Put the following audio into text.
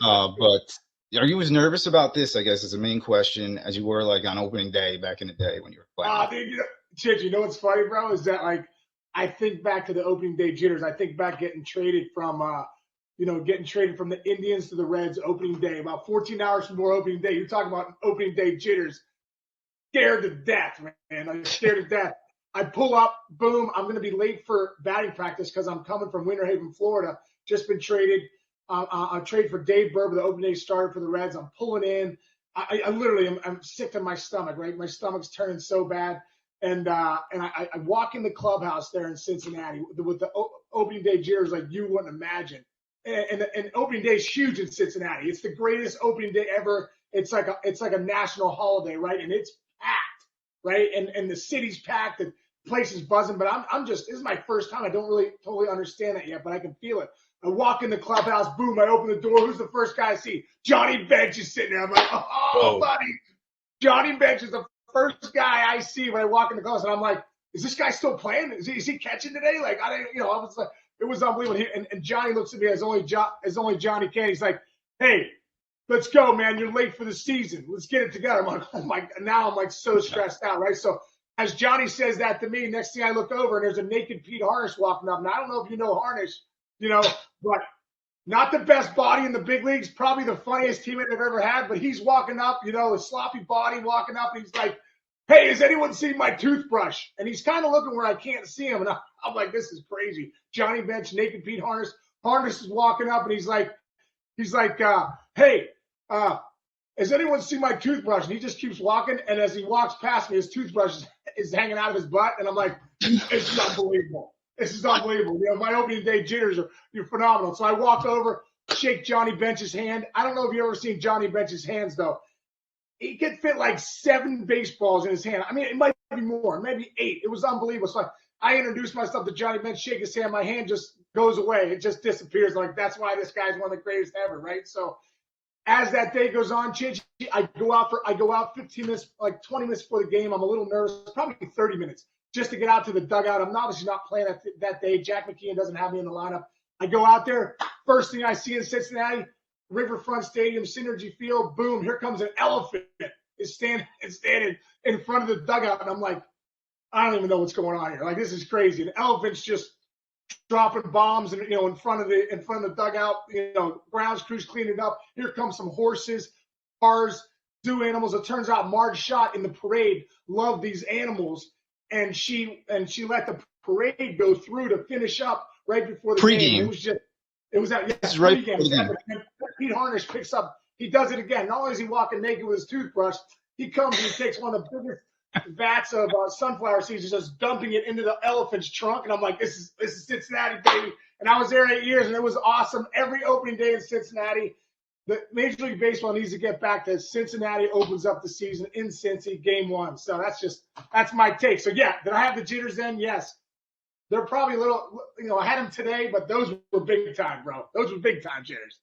But are you as nervous about this, I guess, is the main question, as you were like on opening day back in the day when you were playing? Dude, Chich, you know what's funny, bro? Is that like I think back to the opening day jitters. I think back getting traded from getting traded from the Indians to the Reds opening day, about 14 hours before opening day. You're talking about opening day jitters. Scared to death, man. I'm scared to death. I pull up, boom, I'm going to be late for batting practice because I'm coming from Winter Haven, Florida. Just been traded. I trade for Dave Burber, the opening day starter for the Reds. I'm pulling in. I literally I'm sick to my stomach, right? My stomach's turning so bad. And I walk in the clubhouse there in Cincinnati with the opening day jitters like you wouldn't imagine. And opening day is huge in Cincinnati. It's the greatest opening day ever. It's like a national holiday, right? And it's packed, right? And the city's packed. The place is buzzing. But I'm just, this is my first time. I don't really totally understand that yet, but I can feel it. I walk in the clubhouse, boom, I open the door. Who's the first guy I see? Johnny Bench is sitting there. I'm like, oh, buddy. Johnny Bench is the first guy I see when I walk in the clubhouse. And I'm like, is this guy still playing? Is he catching today? Like, I was like, it was unbelievable. And Johnny looks at me as only Johnny can. He's like, hey, let's go, man. You're late for the season. Let's get it together. I'm like, oh my, now I'm like so stressed out, right? So as Johnny says that to me, next thing I look over and there's a naked Pete Harnish walking up. And I don't know if you know Harnish, but not the best body in the big leagues, probably the funniest teammate I've ever had, but he's walking up, a sloppy body walking up, and he's like, hey, has anyone seen my toothbrush? And he's kind of looking where I can't see him, and I'm like, this is crazy. Johnny Bench, naked Pete Harnish. Harnish is walking up, and he's like, hey, has anyone seen my toothbrush? And he just keeps walking, and as he walks past me, his toothbrush is hanging out of his butt, and I'm like, this is unbelievable. This is unbelievable. My opening day jitters you're phenomenal. So I walk over, shake Johnny Bench's hand. I don't know if you've ever seen Johnny Bench's hands, though. He could fit like 7 baseballs in his hand. I mean, it might be more, maybe 8. It was unbelievable. So I introduced myself to Johnny Bench, shake his hand. My hand just goes away. It just disappears. Like, that's why this guy's one of the greatest ever, right? So as that day goes on, Chinch, I go out 15 minutes, like 20 minutes before the game. I'm a little nervous, probably 30 minutes. Just to get out to the dugout. I'm obviously not playing that day. Jack McKeon doesn't have me in the lineup. I go out there. First thing I see in Cincinnati, Riverfront Stadium, Synergy Field, boom, here comes an elephant. Is standing in front of the dugout. And I'm like, I don't even know what's going on here. Like, this is crazy. An elephant's just dropping bombs and in front of the dugout, grounds crews cleaning up. Here comes some horses, cars, zoo animals. It turns out Marge Schott in the parade loved these animals. And she let the parade go through to finish up right before the game. It was right before the game. And Pete Harnish picks up. He does it again. Not only is he walking naked with his toothbrush, he comes and he takes one of the biggest vats of sunflower seeds, just dumping it into the elephant's trunk. And I'm like, this is Cincinnati, baby. And I was there 8 years, and it was awesome. Every opening day in Cincinnati. The Major League Baseball needs to get back to Cincinnati opens up the season in Cincy, game 1. So that's my take. So, yeah, did I have the jitters then? Yes. They're probably a little, I had them today, but those were big time, bro. Those were big time jitters.